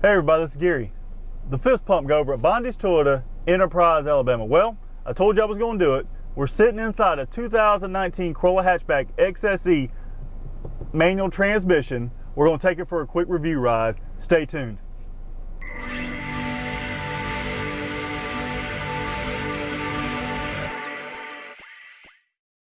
Hey everybody, this is Gary. The fist pump guy over at Bondi's Toyota, Enterprise, Alabama. Well, I told you I was going to do it. We're sitting inside a 2019 Corolla Hatchback XSE manual transmission. We're going to take it for a quick review ride. Stay tuned.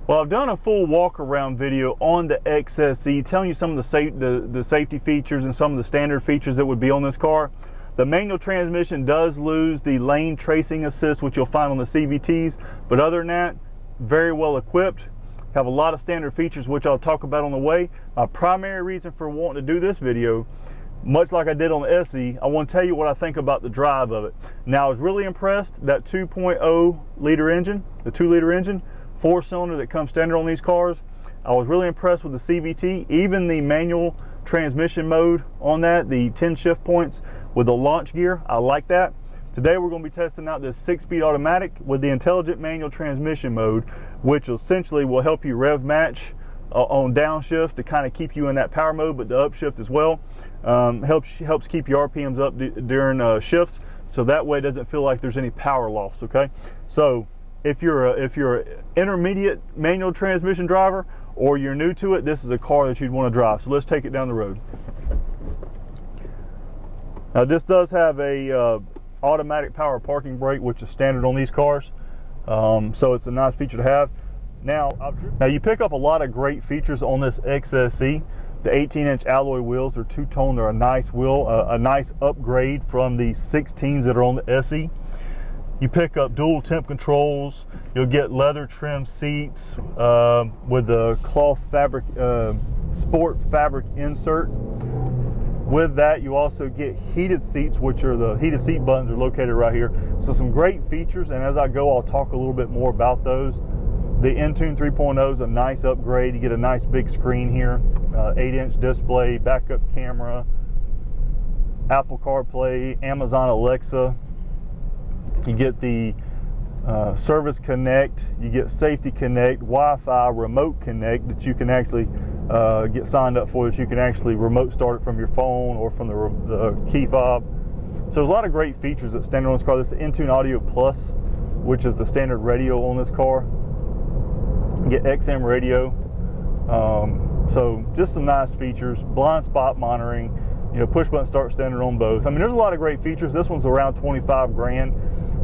Well, I've done a full walk around video on the XSE, telling you some of the safety features and some of the standard features that would be on this car. The manual transmission does lose the lane tracing assist, which you'll find on the CVTs, but other than that, very well equipped. Have a lot of standard features, which I'll talk about on the way. My primary reason for wanting to do this video, much like I did on the SE, I want to tell you what I think about the drive of it. Now, I was really impressed that 2.0 liter engine, the 2-liter engine, 4-cylinder that comes standard on these cars. I was really impressed with the CVT, even the manual transmission mode on that, the 10 shift points with the launch gear. I like that. Today we're going to be testing out this 6-speed automatic with the intelligent manual transmission mode, which essentially will help you rev match on downshift to kind of keep you in that power mode, but the upshift as well. Helps keep your RPMs up during shifts, so that way it doesn't feel like there's any power loss. Okay, so if you're an intermediate manual transmission driver or you're new to it, this is a car that you'd want to drive. So let's take it down the road. Now this does have a automatic power parking brake, which is standard on these cars. So it's a nice feature to have. Now you pick up a lot of great features on this XSE. The 18-inch alloy wheels are two-tone. They're a nice wheel, a nice upgrade from the 16s that are on the SE. You pick up dual temp controls. You'll get leather trim seats with the cloth fabric, sport fabric insert. With that, you also get heated seats, which are the heated seat buttons are located right here. So some great features, and as I go, I'll talk a little bit more about those. The Intune 3.0 is a nice upgrade. You get a nice big screen here, 8-inch display, backup camera, Apple CarPlay, Amazon Alexa. You get the Service Connect, you get Safety Connect, Wi-Fi, Remote Connect that you can actually get signed up for, that you can actually remote start it from your phone or from the key fob. So there's a lot of great features that stand on this car. This is Intune Audio Plus, which is the standard radio on this car. You get XM radio. So just some nice features. Blind spot monitoring, you know, push button start standard on both. I mean, there's a lot of great features. This one's around 25 grand.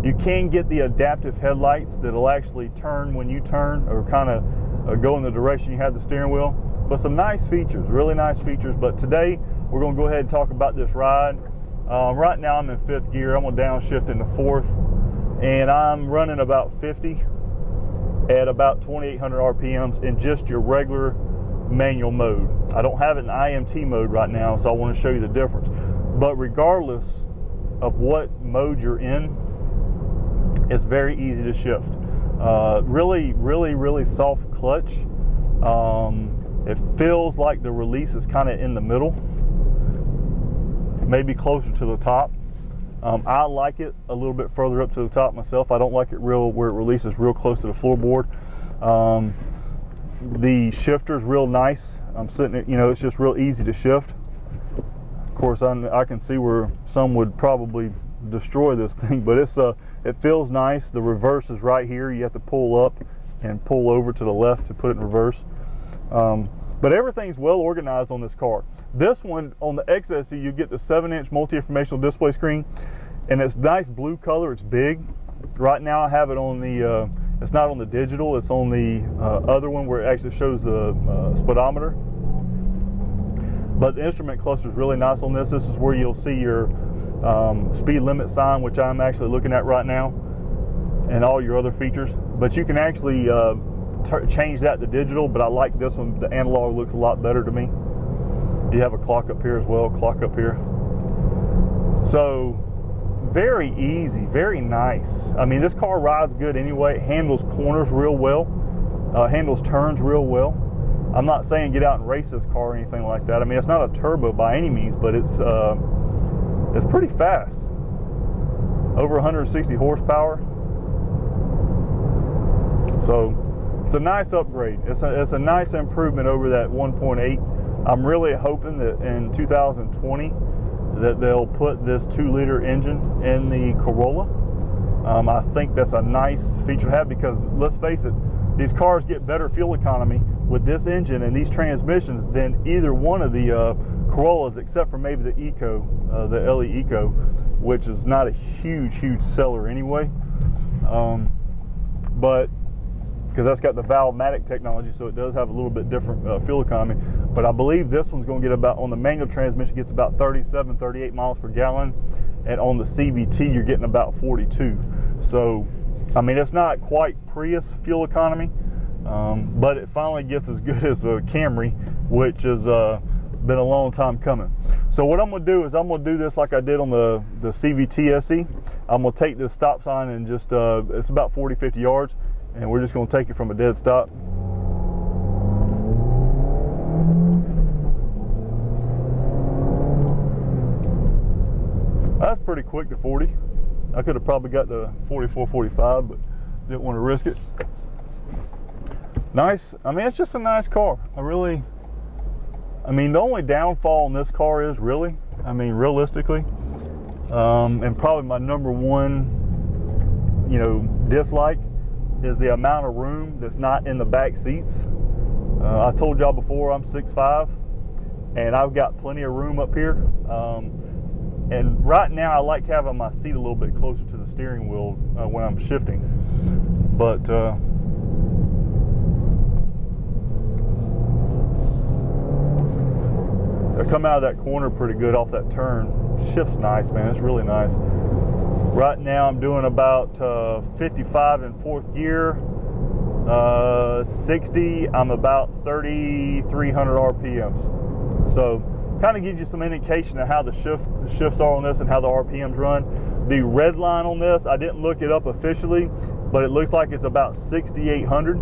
You can get the adaptive headlights that'll actually turn when you turn, or kind of go in the direction you have the steering wheel. But some nice features, really nice features. But today we're going to go ahead and talk about this ride. Right now I'm in 5th gear. I'm going to downshift into 4th, and I'm running about 50 at about 2,800 RPMs in just your regular manual mode. I don't have it in IMT mode right now, so I want to show you the difference. But regardless of what mode you're in, it's very easy to shift. Really soft clutch. It feels like the release is kind of in the middle, maybe closer to the top. I like it a little bit further up to the top myself. I don't like it where it releases real close to the floorboard. The shifter's real nice. I'm sitting, you know, it's just real easy to shift. Of course, I can see where some would probably destroy this thing, but it feels nice. The reverse is right here. You have to pull up and pull over to the left to put it in reverse. But everything's well organized on this car. This one, on the XSE, you get the 7-inch multi-informational display screen, and it's nice blue color. It's big. Right now I have it on the it's not on the digital, it's on the other one where it actually shows the speedometer. But the instrument cluster is really nice on this. This is where you'll see your speed limit sign, which I'm actually looking at right now, and all your other features. But you can actually change that to digital, but I like this one. The analog looks a lot better to me. You have a clock up here as well, clock up here. So very easy, very nice. I mean, this car rides good anyway. It handles corners real well, handles turns real well. I'm not saying get out and race this car or anything like that. I mean, it's not a turbo by any means, but it's pretty fast. Over 160 horsepower. So it's a nice upgrade. It's a nice improvement over that 1.8. I'm really hoping that in 2020 that they'll put this 2-liter engine in the Corolla. I think that's a nice feature to have, because let's face it, these cars get better fuel economy with this engine and these transmissions than either one of the Corollas, except for maybe the Eco, the LE Eco, which is not a huge seller anyway. But because that's got the Valve-matic technology, so it does have a little bit different fuel economy. But I believe this one's going to get about, on the manual transmission, gets about 37, 38 miles per gallon, and on the CVT you're getting about 42. So, I mean, it's not quite Prius fuel economy, but it finally gets as good as the Camry, which has been a long time coming. So what I'm going to do is I'm going to do this like I did on the CVT SE. I'm going to take this stop sign and just, it's about 40, 50 yards, and we're just going to take it from a dead stop. That's pretty quick to 40. I could have probably got to 44, 45, but didn't want to risk it. Nice. I mean, it's just a nice car. I mean, the only downfall in this car is really, I mean, realistically, and probably my number one, you know, dislike is the amount of room that's not in the back seats. I told y'all before, I'm 6'5", and I've got plenty of room up here. And right now I like having my seat a little bit closer to the steering wheel when I'm shifting. But I come out of that corner pretty good off that turn. Shift's nice, man. It's really nice. Right now I'm doing about 55 in 4th gear. 60, I'm about 3,300 RPMs. So kind of gives you some indication of how the shifts are on this and how the RPMs run. The red line on this, I didn't look it up officially, but it looks like it's about 6,800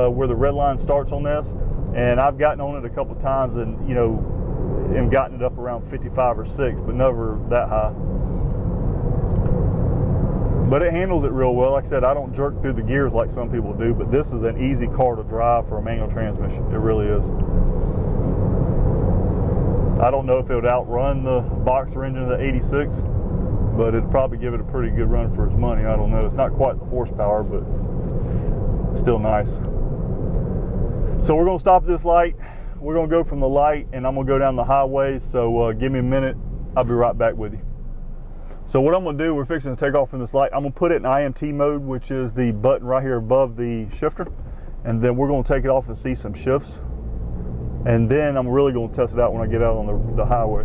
where the red line starts on this. And I've gotten on it a couple times and, you know, and gotten it up around 55 or 6, but never that high. But it handles it real well. Like I said, I don't jerk through the gears like some people do, but this is an easy car to drive for a manual transmission. It really is. I don't know if it would outrun the boxer engine of the 86, but it'd probably give it a pretty good run for its money. I don't know. It's not quite the horsepower, but still nice. So we're going to stop at this light. We're going to go from the light, and I'm going to go down the highway. So give me a minute. I'll be right back with you. So what I'm going to do, we're fixing to take off from this light. I'm going to put it in IMT mode, which is the button right here above the shifter. And then we're going to take it off and see some shifts. And then I'm really going to test it out when I get out on the highway.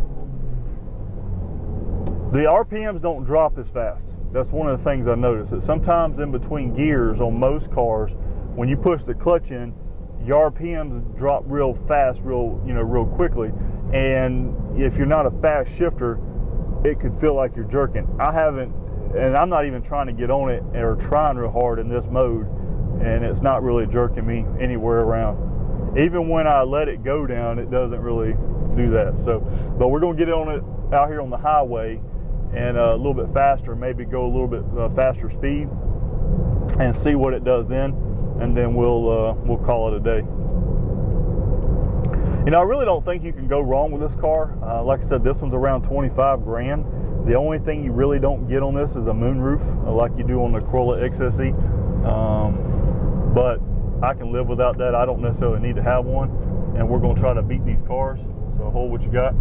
The RPMs don't drop as fast. That's one of the things I noticed. That sometimes in between gears on most cars, when you push the clutch in, your RPMs drop real fast, real quickly. And if you're not a fast shifter, it could feel like you're jerking. I haven't, and I'm not even trying to get on it or trying real hard in this mode, and it's not really jerking me anywhere around. Even when I let it go down, it doesn't really do that. So, but we're going to get it on it out here on the highway and a little bit faster, maybe go a little bit faster speed and see what it does then, and then we'll call it a day. You know, I really don't think you can go wrong with this car. Like I said, this one's around 25 grand. The only thing you really don't get on this is a moonroof, like you do on the Corolla XSE. But I can live without that. I don't necessarily need to have one. And we're going to try to beat these cars. So hold what you got.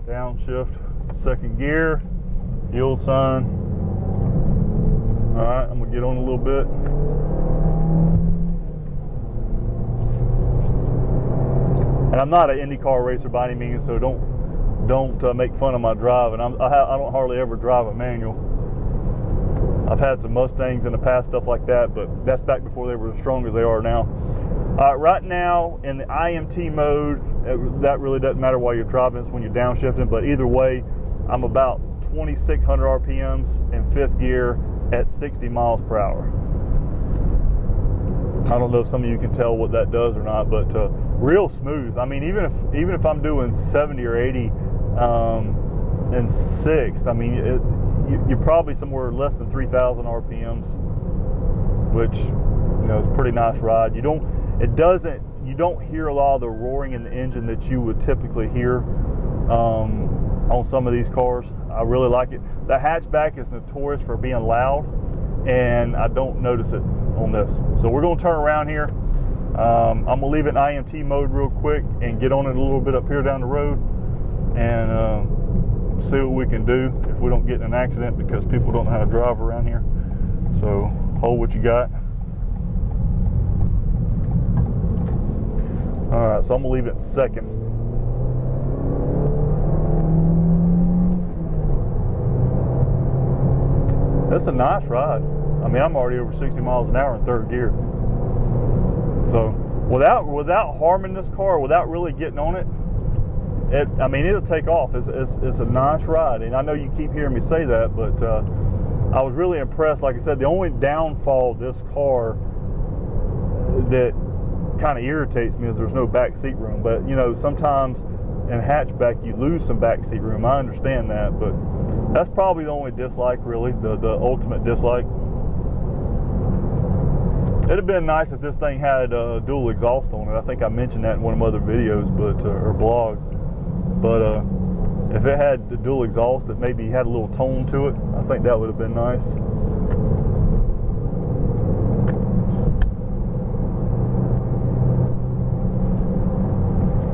Downshift, 2nd gear, yield sign. All right, I'm going to get on a little bit. And I'm not an IndyCar racer by any means, so don't make fun of my driving. I don't hardly ever drive a manual. I've had some Mustangs in the past, stuff like that, but that's back before they were as strong as they are now. Right now, in the IMT mode, that really doesn't matter while you're driving. It's when you're downshifting, but either way, I'm about 2,600 RPMs in 5th gear at 60 miles per hour. I don't know if some of you can tell what that does or not, but real smooth. I mean, even if I'm doing 70 or 80 in 6th, I mean, you're probably somewhere less than 3,000 RPMs, which, you know, is a pretty nice ride. You don't hear a lot of the roaring in the engine that you would typically hear on some of these cars. I really like it. The hatchback is notorious for being loud, and I don't notice it on this. So we're going to turn around here. I'm going to leave it in IMT mode real quick and get on it a little bit up here down the road and see what we can do if we don't get in an accident, because people don't know how to drive around here. So hold what you got. All right, so I'm going to leave it in second. That's a nice ride. I mean, I'm already over 60 miles an hour in third gear. So without harming this car, without really getting on it, I mean, it'll take off. It's a nice ride, and I know you keep hearing me say that, but I was really impressed. Like I said, the only downfall of this car that kind of irritates me is there's no back seat room. But you know, sometimes in hatchback you lose some back seat room. I understand that, but that's probably the only dislike, really, the ultimate dislike. It'd have been nice if this thing had dual exhaust on it. I think I mentioned that in one of my other videos, but or blog. But if it had the dual exhaust, that maybe had a little tone to it, I think that would have been nice.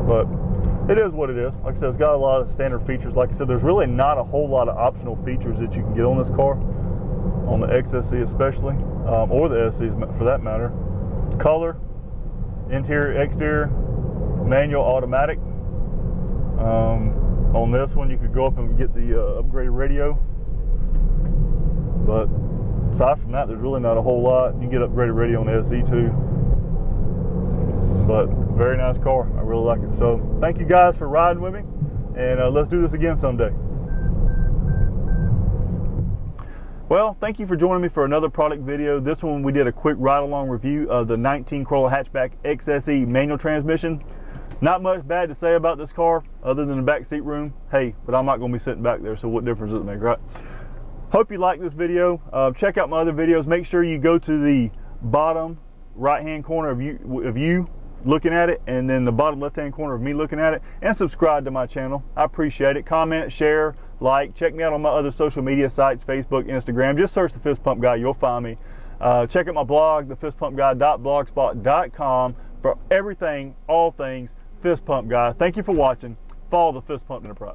But it is what it is. Like I said, it's got a lot of standard features. Like I said, there's really not a whole lot of optional features that you can get on this car, on the XSE especially, or the SE for that matter. Color, interior, exterior, manual, automatic. On this one, you could go up and get the upgraded radio. But aside from that, there's really not a whole lot. You can get upgraded radio on the SE too. But very nice car. I really like it. So thank you guys for riding with me, and let's do this again someday. Well, thank you for joining me for another product video. This one we did a quick ride-along review of the 19 Corolla Hatchback XSE manual transmission. Not much bad to say about this car other than the back seat room. Hey, but I'm not going to be sitting back there, so what difference does it make, right? Hope you like this video. Check out my other videos. Make sure you go to the bottom right-hand corner of you looking at it, and then the bottom left-hand corner of me looking at it, and subscribe to my channel. I appreciate it. Comment, share, like. Check me out on my other social media sites, Facebook, Instagram. Just search the Fist Pump Guy, you'll find me. Check out my blog, thefistpumpguy.blogspot.com, for everything, all things Fist Pump Guy. Thank you for watching. Follow the Fist Pump Enterprise.